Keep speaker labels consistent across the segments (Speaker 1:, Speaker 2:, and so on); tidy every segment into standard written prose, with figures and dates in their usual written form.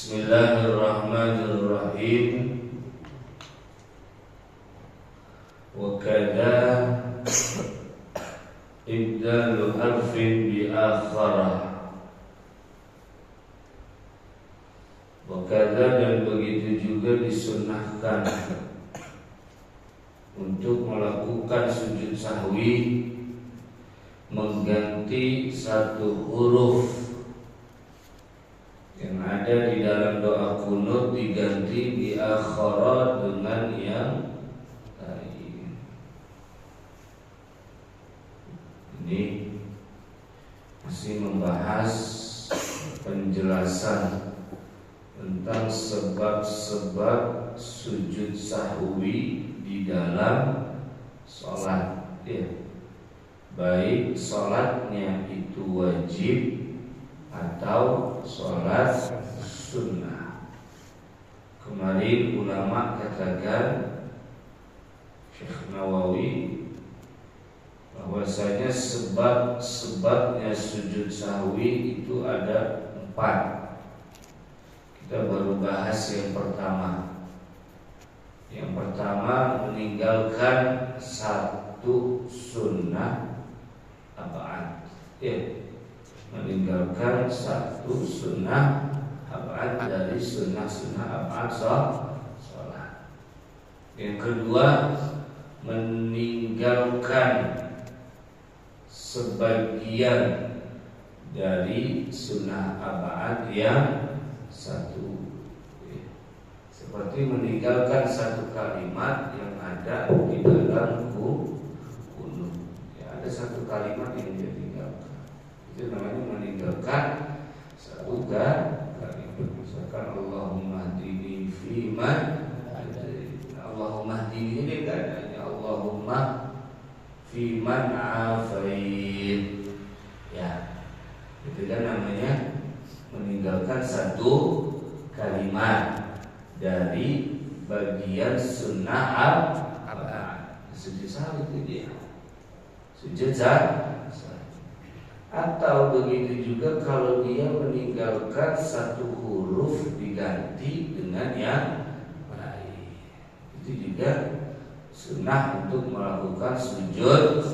Speaker 1: Bismillahirrahmanirrahim. Wa kadza ibdalu harfin bi akharah. Wa kadza, dan begitu juga disunnahkan untuk melakukan sujud sahwi mengganti satu huruf yang ada di dalam doa kunut diganti bi akhara dengan yang lain. Ini masih membahas penjelasan tentang sebab-sebab sujud sahwi di dalam sholat, ya. Baik sholatnya itu wajib atau sholat sunnah. Kemarin ulama katakan, Syekh Nawawi, bahwasanya sebab-sebabnya sujud sahwi itu ada 4. Kita baru bahas yang pertama. Yang pertama, meninggalkan satu sunnah abad, ya. Meninggalkan satu sunnah abad dari sunnah-sunnah abad sholat. Yang kedua, meninggalkan sebagian dari sunnah abad yang satu, seperti meninggalkan satu kalimat yang ada di dalam kunut. Ya, ada satu kalimat yang dia tinggalkan. Itu namanya meninggalkan satu kalimat. Misalkan Allahumma hdini fiman, Allahumma hdini ini kan Allahumma fiman afait. Ya, itu kan namanya meninggalkan satu kalimat dari bagian sunnah abad. Sujud sahwi itu dia. Sujud sahwi. Atau begitu juga kalau dia meninggalkan satu huruf diganti dengan yang lain, itu juga sunnah untuk melakukan sujud.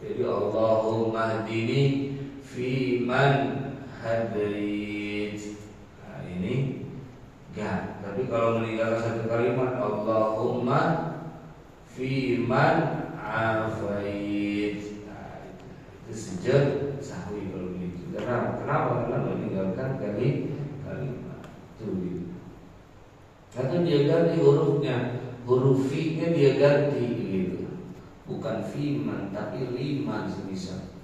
Speaker 1: Jadi Allahumma hdini fi man hadait. Nah, ini enggak. Tapi kalau meninggalkan satu kalimat Allahumma fi man afait, itu sujud sahwi kalau begitu. Kenapa? Karena meninggalkan kalimat itu. Atau dia ganti hurufnya, huruf fi-nya dia ganti gitu. Bukan fiman tapi liman semisal.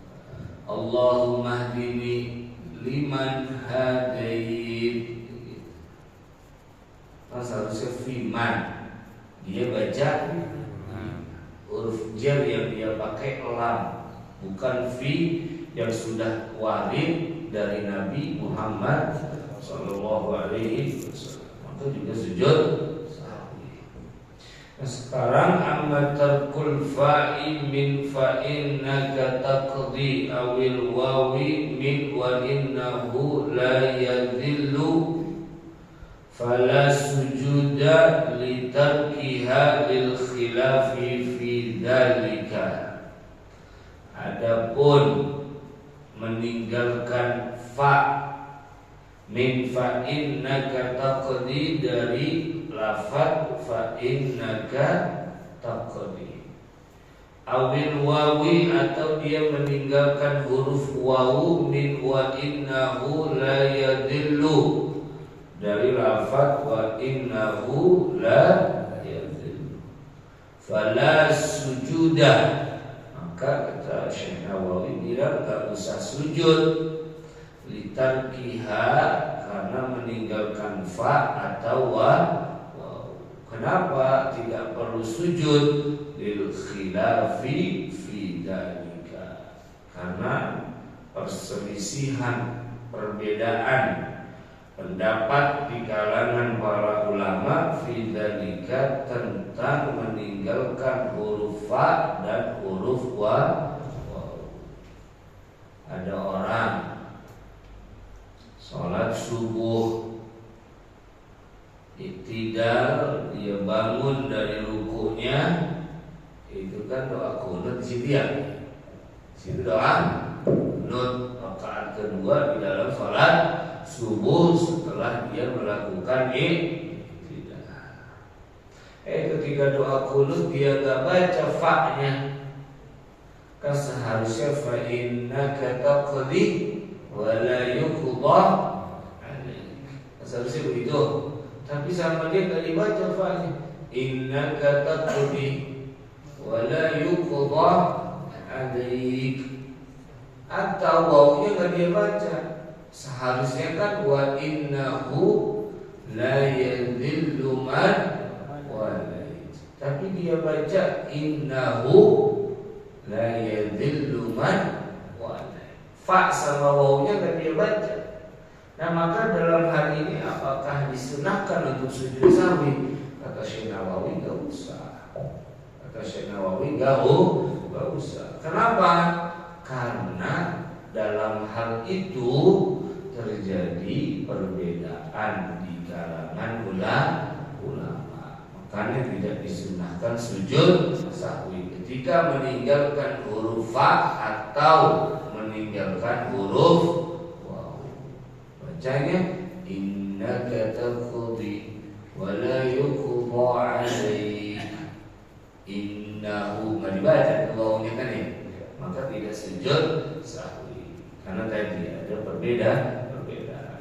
Speaker 1: Allahumma hdini liman hadait. Pas harusnya fiman. Dia baca huruf jar yang dia pakai lam, bukan fi yang sudah warid dari Nabi Muhammad sallallahu alaihi wasallam. Maka juga sujud sahwi. Nah, sekarang amma tarkul fa'i min fa'innaka taqdi awil wawi min wa innahu la yadhillu fala sujuda li tarkiha lil khilafi fi dzalika. Adapun meninggalkan fa min fa innaka taqdi dari lafaz fa innaka taqdi, awil wawi, atau dia meninggalkan huruf wawu min wa innahu la yadillu dari lafaz wa innahu la yadillu, fala sujuda. Maka kata Syekh Nawawi bilang tak usah sujud litarkiha, karena meninggalkan fa atau wa. Kenapa tidak perlu sujud? Lil khilafi fi dzalika, karena perselisihan, perbedaan pendapat di kalangan para ulama fi dzalika tentang meninggalkan huruf fa dan huruf wa. Ada orang sholat subuh i'tidal, dia bangun dari rukunya, itu kan doa kunut di situ ya. Situ doa kunut rakaat kedua di dalam salat subuh setelah dia melakukan i'tidal. Ketika doa kunut dia gak baca fa-nya. Kan seharusnya fa innaka taqdi wa la yuqda alaik. Seharusnya begitu. Tapi sama dia gak dibaca fa-nya. Innaka taqdi wa la yuqda alaik. Atau wawunya gak dia baca. Seharusnya kan wa innahu la yadhillu man walait. Tapi dia baca innahu la yadhillu man walait. Fa sama wawunya gak dia baca. Nah maka dalam hal ini apakah disunahkan untuk sujud sahwi? Kata Syekh Nawawi gak usah. Kata Syekh Nawawi gak usah. Kenapa? Karena dalam hal itu terjadi perbedaan di kalangan ulama. Makanya tidak disunahkan sujud sahwi ketika meninggalkan huruf fa atau meninggalkan huruf waw. Bacanya innaka taqdi wa la yuqda alaik. Innahu nggak dibaca wawnya kan ya. Maka tidak sujud sahwi karena tadi ada perbedaan.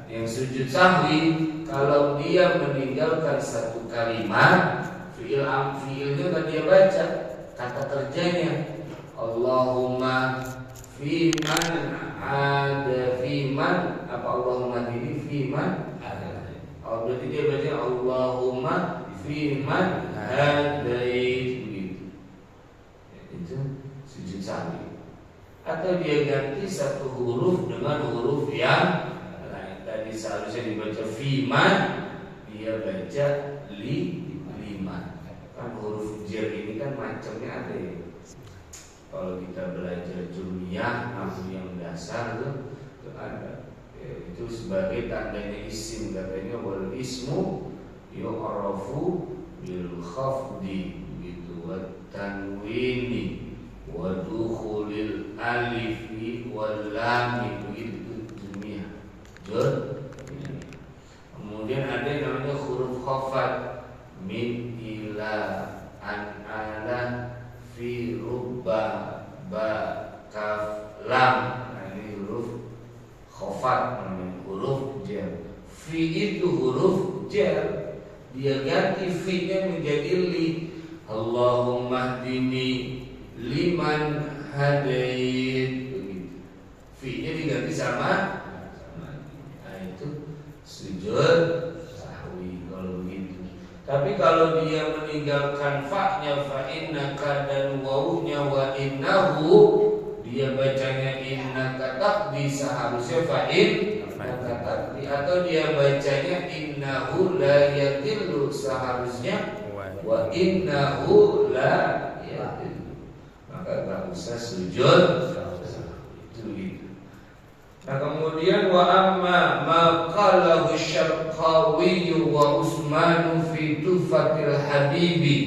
Speaker 1: Yang sujud sahwi kalau dia meninggalkan satu kalimat fiilnya kan dia baca kata kerjanya Allahumma fiman ada fiman apa Allahumma ini fiman ada. Berarti dia baca Allahumma fiman hadait begitu. Itu sujud sahwi. Atau dia ganti satu huruf dengan huruf yang lain. Tadi seharusnya dibaca fiman, dia baca liman. Kan huruf jar ini kan macamnya ada ya. Kalau kita belajar jumiyah, nahu yang dasar itu ada. Itu sebagai tandanya isim, katanya wal ismu yu'rafu bil khafdi gitu wa tanwini wa dukhulil alifi wal lam begitu jumiyah. Kemudian ada yang namanya huruf khafat min ila an ala fi rubba ba kaf lam. Nah, ini huruf khafat namanya huruf jar. Fi itu huruf jar. Dia ganti fi-nya menjadi li. Allahumma hdini liman hadait begitu. Fi-nya diganti sama. Nah itu sujud sahwi kalau begitu. Tapi kalau dia meninggalkan fa-nya fa innaka dan wawunya wa innahu, dia bacanya innaka taqdi seharusnya fa innaka taqdi, atau dia bacanya innahu la yadillu seharusnya wa innahu la yadillu. Maka tak usah sujud itu gitu. Nah kemudian wa amma ma qalahu Syarqawi wa Utsman fi Tuhfatil Habibi.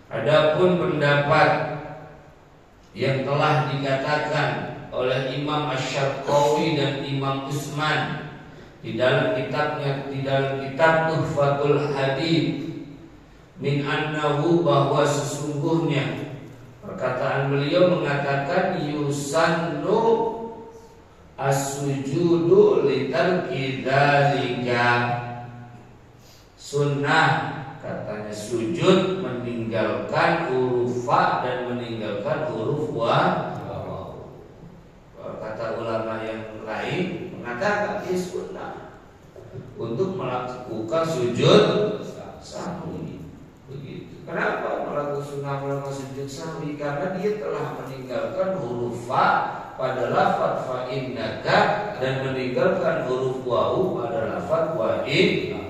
Speaker 1: Adapun pendapat yang telah dikatakan oleh Imam Asy-Syarqawi dan Imam Utsman di dalam kitab Tuhfatul Habib min annahu bahwa sesungguhnya perkataan beliau mengatakan yusannu as-sujudu litarki dzalika. Sunnah katanya sujud meninggalkan huruf fa dan meninggalkan huruf wa. Kata ulama yang lain mengatakan ini sunnah untuk melakukan sujud sahwi. Begitu. Kenapa melakukan sujud sahwi? Karena dia telah meninggalkan huruf fa pada lafaz fa innaka dan meninggalkan huruf wawu pada lafaz wa inna.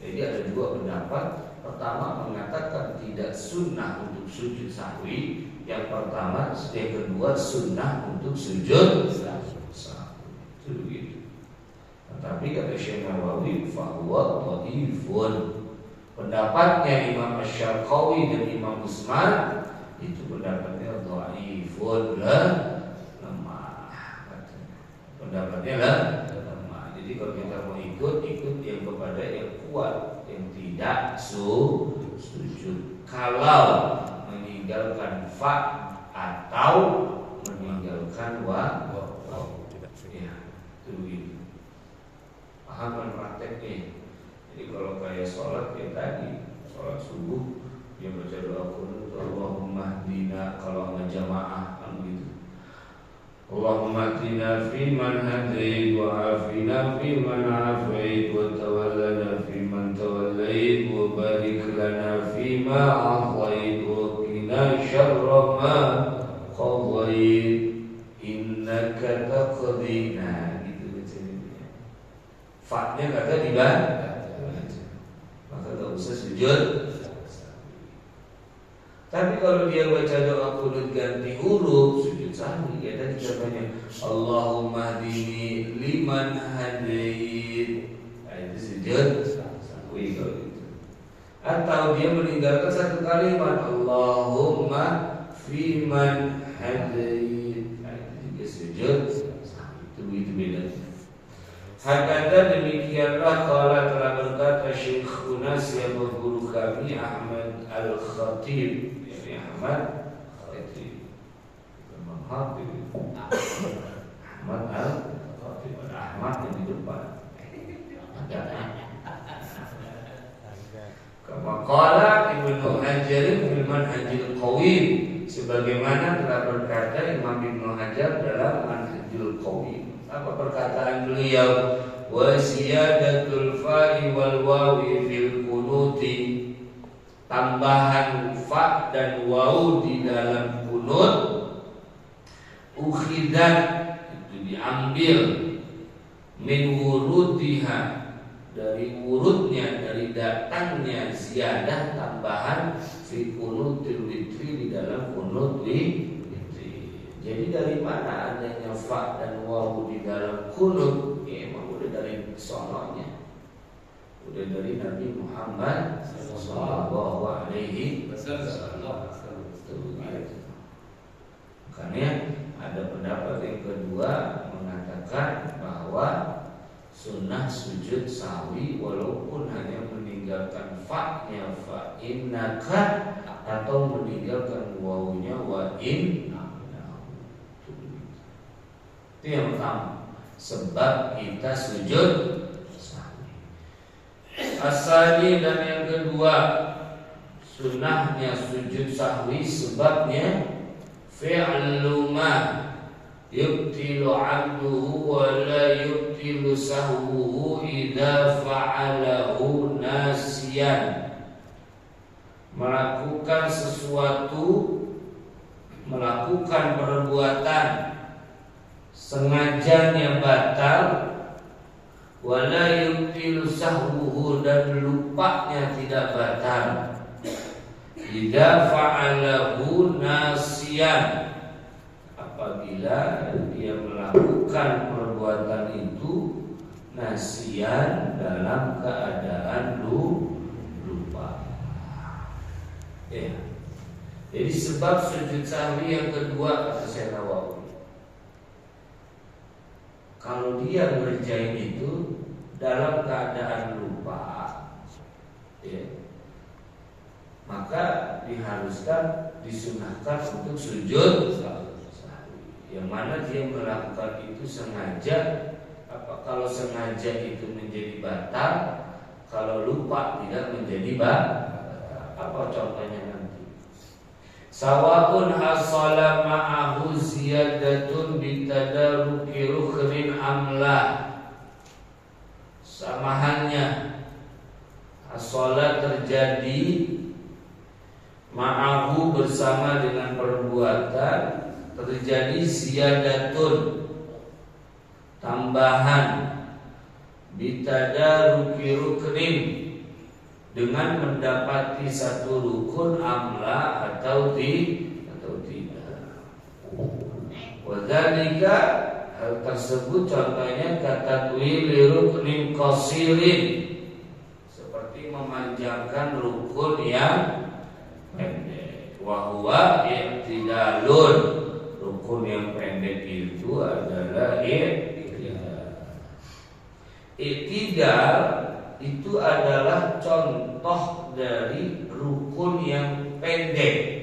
Speaker 1: Jadi ada dua pendapat. Pertama mengatakan tidak sunnah untuk sujud sahwi. Yang pertama, yang kedua sunnah untuk sujud sahwi. Itu begitu. Tetapi kata kata Syekh Nawawi, fahuwa dhaifun. Pendapatnya Imam Asy-Syarqawi dan Imam Usman itu pendapatnya dhaifun, lemah. Pendapatnya lemah. Jadi kalau kita mau ikut yang kepada yang kuat, yang tidak sujud. Kalau meninggalkan fa atau meninggalkan wa, ya, itu begitu. Paham kan prakteknya? Jadi kalau kayak sholat kayak tadi, sholat subuh dia baca doa qunut, Allahumma hdina, kalau sama jamaah kan gitu. Allahumma hdina fi man hadait wa afina fi man afait wa tawallana fi man tawallait wa barik lana fi ma a'tait wa qina syarra ma qadait innaka taqdi. Nah gitu bacanya. Fa-nya kagak dibaca, maka gak usah sujud. Tapi kalau dia baca doa qunut ganti huruf, sujud sahwi. Ya tadi contohnya Allahumma hdini liman hadait. Nah itu sujud sahwi kalau gitu. Atau dia meninggalkan satu kalimat Allahumma fi man hadait. Nah itu juga sujud sahwi. Itu begitu bedanya. Hakata demikianlah qala telah berkata Syekhuna siapa guru kami Ahmad Al-Khatib, yakni Ahmad Khatib. Ahmad Al-Khatib, Ahmad yang di depan. Kama qala Ibnu Hajar fil Manhajil Qawim, sebagaimana telah berkata Imam Ibnu Hajar dalam Manhajul Qawim. Apa perkataan beliau? Wa ziyadatul fa'i wal wawi fil qunuti, tambahan fa dan waw di dalam kunut, ukhidat itu diambil, min wurudiha dari wurudnya, dari datangnya ziyadah tambahan fi kunutil witri di dalam kunut witri. Jadi dari mana adanya fa dan waw di dalam kunut? Ya emang udah dari sononya, udah dari Nabi Muhammad sallallahu alaihi wasallam. Makanya ada pendapat yang kedua mengatakan bahwa sunnah sujud sahwi walaupun hanya meninggalkan fa-nya fa innaka atau meninggalkan wawunya wa in. Itu yang pertama, sebab kita sujud sahwi. Asali dan yang kedua, sunnahnya sujud sahwi sebabnya fi'lu ma yubtilu 'abduhu wa la yubtilu sahwuhu idza fa'alahu nasiyan. Melakukan sesuatu, melakukan perbuatan sengajanya batal, wala yubtilu sahwuhu dan lupanya tidak batal, idza fa'alahu nasiyan, apabila dia melakukan perbuatan itu nasiyan dalam keadaan lupa. Ya. Jadi sebab sujud sahwi yang kedua kata Syekh Nawawi, kalau dia ngerjain itu dalam keadaan lupa, ya, maka diharuskan, disunahkan untuk sujud sahwi. Yang mana dia melakukan itu sengaja. Apa kalau sengaja itu menjadi batal, kalau lupa tidak menjadi batal. Apa contohnya nanti? Sawa'un hasala ma'ahu ziyadatun bitadaruki rukhnin amla. Samahannya hasala terjadi ma'ahu bersama dengan perbuatan, terjadi ziyadatun tambahan bitadaruki rukhnin dengan mendapati satu rukun amla atau tidak. Wadzalika, hal tersebut contohnya kata ruknin qasirin, seperti memanjangkan rukun yang pendek. Wa huwa i'tidalun, rukun yang pendek itu adalah i'tidal itu adalah contoh dari rukun yang pendek.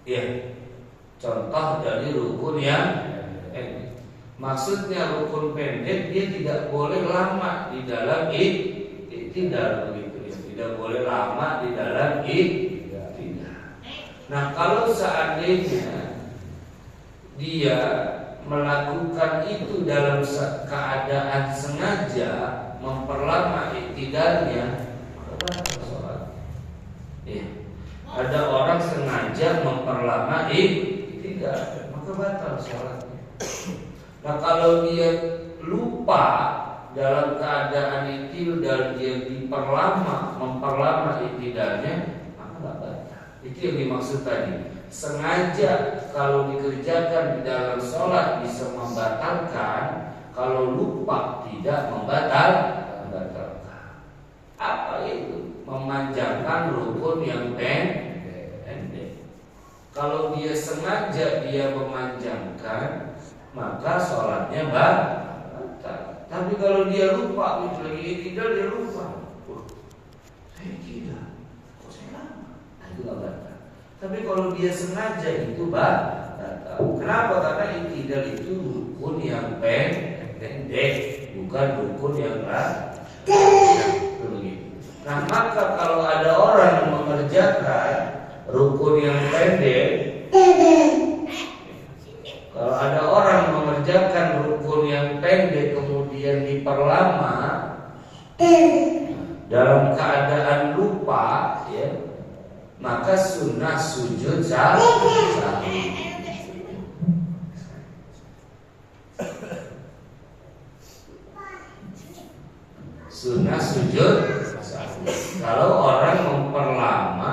Speaker 1: Ya, contoh dari rukun yang pendek. Maksudnya rukun pendek dia tidak boleh lama di dalam i'tidal begitu ya. Tidak boleh lama di dalam i'tidal. Nah, kalau seandainya dia melakukan itu dalam keadaan sengaja memperlama i'tidalnya, maka batal sholat. Ya. Ada orang sengaja memperlama i'tidal, maka batal sholatnya. Nah, kalau dia lupa dalam keadaan i'tidal dia memperlama i'tidalnya, maka tidak batal. Itu yang dimaksud tadi. Sengaja kalau dikerjakan di dalam sholat bisa membatalkan, kalau lupa tidak membatalkan. Apa itu? Memanjangkan rukun yang pendek. Kalau dia sengaja dia memanjangkan, maka sholatnya batal. Tapi kalau dia lupa, lagi tidak dia lupa, saya tidak, kok saya lama, nah itu nggak batal. Tapi kalau dia sengaja itu batal. Kenapa? Karena i'tidal itu rukun yang pendek, bukan rukun yang begitu. Nah, maka kalau ada orang mengerjakan rukun yang pendek, kalau ada orang mengerjakan rukun yang pendek kemudian diperlama dalam keadaan lupa, ya, maka sunnah sujud sahwi. Sunnah sujud sahwi. Kalau orang memperlama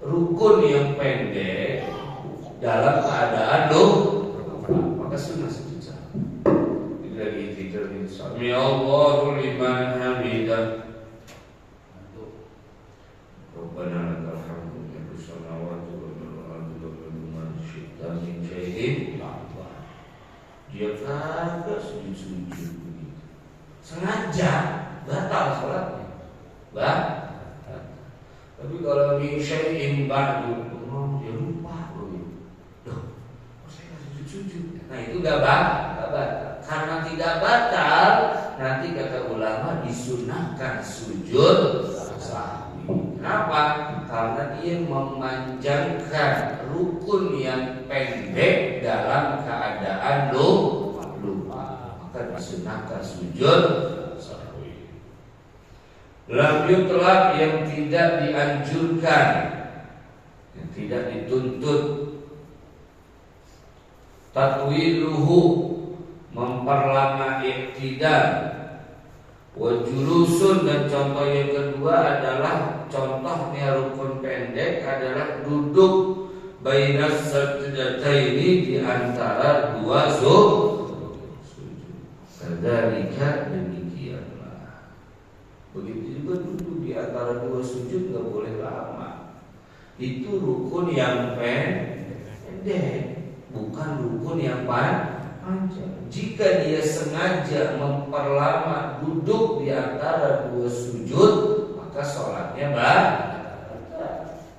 Speaker 1: rukun yang pendek dalam keadaan lupa, maka sunnah sujud sahwi. Lagi tidur ini. Sami Allahu liman hamidah. Rabbana lakal hamdu mil'us samawati wal ardi wa ma syi'ta min syai'in ba'd. Dia kagak sujud begitu. Sengaja batal sholatnya. Tapi kalau min syai'in ba'd, dia lupa begitu. Loh, kok saya enggak sujud? Nah, itu enggak batal. Karena tidak batal, nanti kata ulama disunahkan sujud sahwi. Kenapa? Karena dia memanjangkan rukun yang pendek dalam keadaan lupa, maka disunahkan sujud sahwi. Lam yutlab, yang tidak dianjurkan, yang tidak dituntut. Tatwiluhu, memperlama i'tidal. Wajulusun, dan contoh yang kedua adalah contohnya rukun pendek adalah duduk bainas sajdataini, di antara dua sujud. Kadzalika, demikianlah. Begitu juga duduk di antara dua sujud nggak boleh lama. Itu rukun yang pendek, bukan rukun yang panjang. Jika dia sengaja memperlama duduk di antara dua sujud, maka sholatnya batal.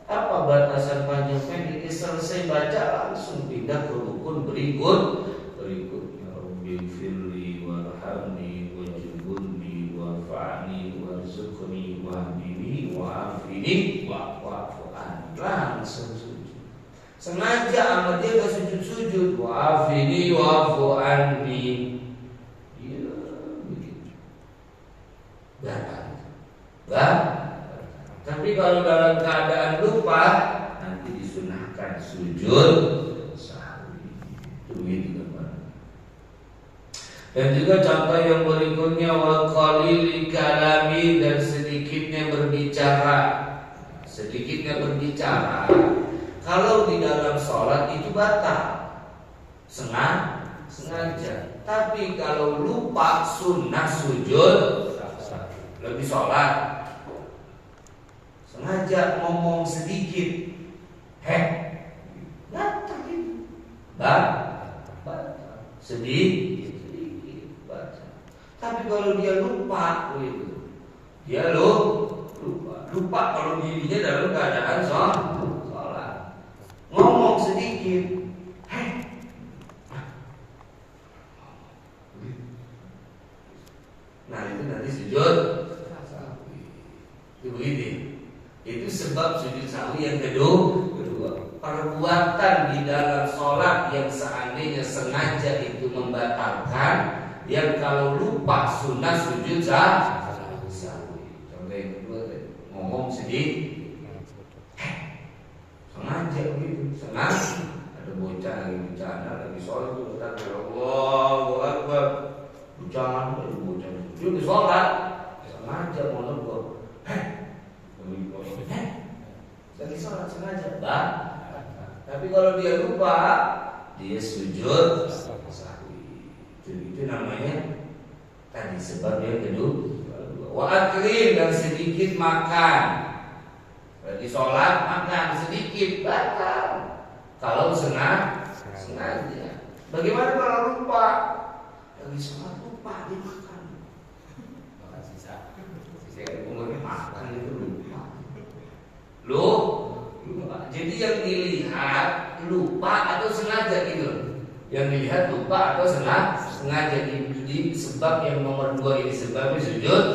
Speaker 1: Apa batasan panjang pendek? Dia selesai baca langsung pindah ke rukun berikutnya. Rabbi firli warhamni wajibuni warfa'ni warzuqni wahdini wa'afini wa'fu'an. Langsung sujud. Sengaja amat dia gak sujud-sujud, wa'afini wa'fu'anni. Iya, begitu. Batal. Tapi kalau dalam keadaan lupa, nanti disunahkan sujud sahwi. Itu begitu kan. Dan juga contoh yang berikutnya, wa qalili kalami, dan sedikitnya berbicara. Sedikitnya berbicara kalau di dalam sholat itu batal. Sengaja sengaja. Tapi kalau lupa sunnah sujud lebih sholat. Sengaja ngomong sedikit, batal itu. Sedikit batal. Tapi kalau dia lupa, dia lupa kalau dirinya dalam keadaan sholat. Ngomong sedikit, nah itu nanti sujud sahwi. Itu begitu. Itu sebab sujud sahwi yang kedua. Perbuatan di dalam sholat yang seandainya sengaja itu membatalkan, yang kalau lupa sunnah sujud sahwi. Contoh yang kedua, ngomong sedikit, sengaja begitu, sengaja. Ada bocah lagi bercanda, lagi sholat itu Allahu Akbar, bercanda, bocah dia di sholat, sengaja mau negur, lagi sholat sengaja, tapi kalau dia lupa, dia sujud sahwi. Itu namanya tadi sebab yang kedua. Wa aklim, dan sedikit makan. Lagi sholat makan sedikit batal. Kalau sengaja. Bagaimana kalau lupa? Lagi sholat lupa dia makan. Makan sisa umurnya makan itu lupa. Jadi yang dilihat lupa atau sengaja gitu. Yang dilihat lupa atau sengaja. Jadi sebab yang nomor 2 ini sebabnya sujud.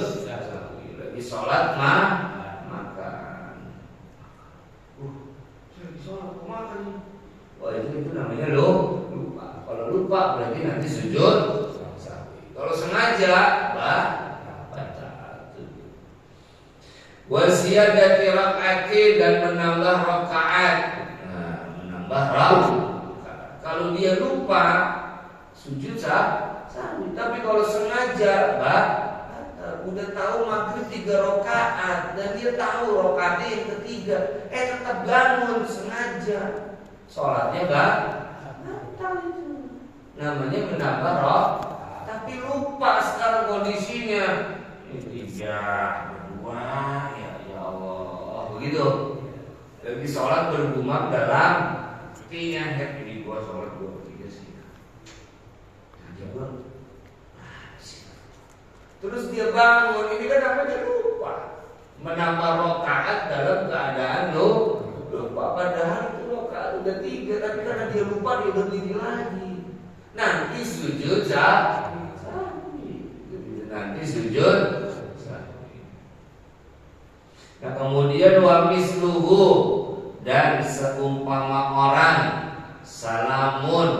Speaker 1: Lagi sholat makan. Lagi sholat makan. Wah itu namanya lupa. Kalau lupa berarti nanti sujud. Kalau sengaja wasiyadati rak'ati, dan menambah rakaat. Menambah rakaat. Kalau dia lupa sujud sahwi. Tapi kalau sengaja udah tahu maghrib 3 rakaat dan dia tahu rakaatnya yang ketiga, tetap bangun sengaja, sholatnya batal itu. Namanya menambah rakaat. Tapi lupa sekarang kondisinya 3, 2, ya Allah, begitu. Lagi sholat bergumam dalam hatinya, ini gua sholat 2-3 sih. Terus dia bangun, ini kan namanya lupa. Menambah rakaat dalam keadaan lupa. Padahal itu rakaat udah 3, tapi karena dia lupa dia berdiri lagi. Nanti sujud sahwi. Nah kemudian wa misluhu, dan seumpama orang salamun,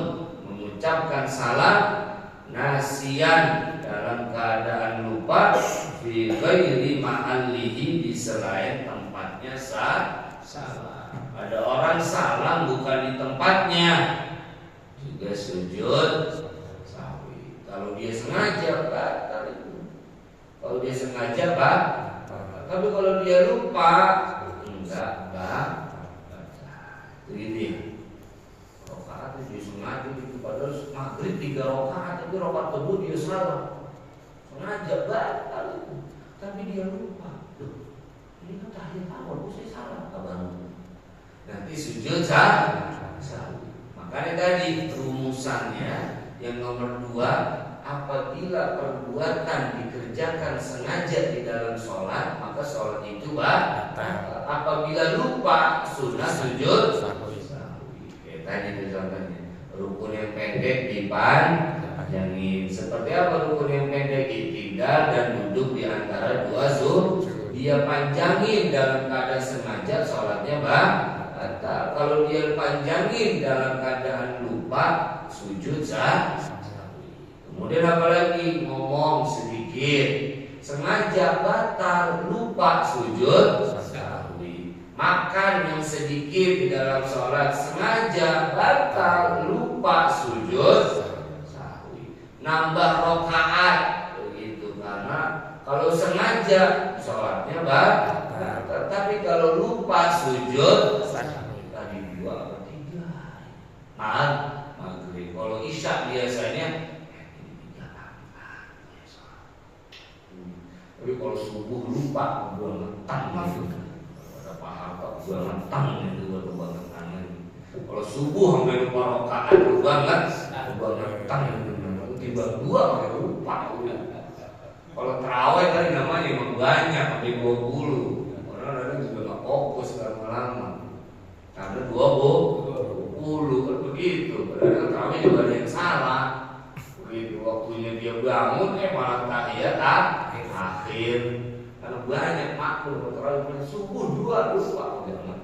Speaker 1: mengucapkan salam, nasian, dalam keadaan lupa, fi ghairi ma'allihi, di selain tempatnya salam. Ada orang salam bukan di tempatnya, juga sujud sahwi. Kalau dia sengaja batal itu. Kalau dia sengaja batal. Tapi kalau dia lupa enggak batal. Jadi rakaat dia sengaja itu, padahal maghrib 3 rakaat, tapi rakaat kedua dia salah. Sengaja batal itu. Tapi dia lupa. Ini kan tahiyat awal, saya salah kabarnya. Nanti sujud sahwi. Makanya tadi rumusannya yang nomor 2, apabila perbuatan dikerjakan sengaja di dalam sholat, maka sholat itu batal. Apabila lupa, sunnah sujud sahwi. Tadi contohnya rukun yang pendek dipanjangin. Seperti apa rukun yang pendek? Iktidal dan duduk di antara 2 sujud. Dia panjangin dalam keadaan sengaja, sholatnya batal. Kalau dia panjangin dalam keadaan lupa, sujud sahwi. Kemudian apalagi ngomong sedikit, sengaja batal, lupa sujud sahwi. Makan yang sedikit di dalam sholat, sengaja batal, lupa sujud sahwi. Nambah rakaat begitu, karena kalau sengaja sholatnya batal, tapi kalau lupa sujud sahwi. Tadi 2 atau 3 maghrib. Kalau isya Isya biasanya tapi kalau subuh lupa bangetan gitu. Ada paham kok bangetan itu baru bangetan. Kalau subuh sampai lupa rakaat banget bangetan tiba dua pakai lupa udah. Kalau terawih tadi namanya emang banyak sampai 20. Orang ada juga nggak fokus lama-lama. Karena 20 kan begitu. Padahal terawih juga ada yang salah. Begitu waktunya dia bangun malah tahiyat akhir. Karena banyak makhluk terawih subuh 2 lupa jangan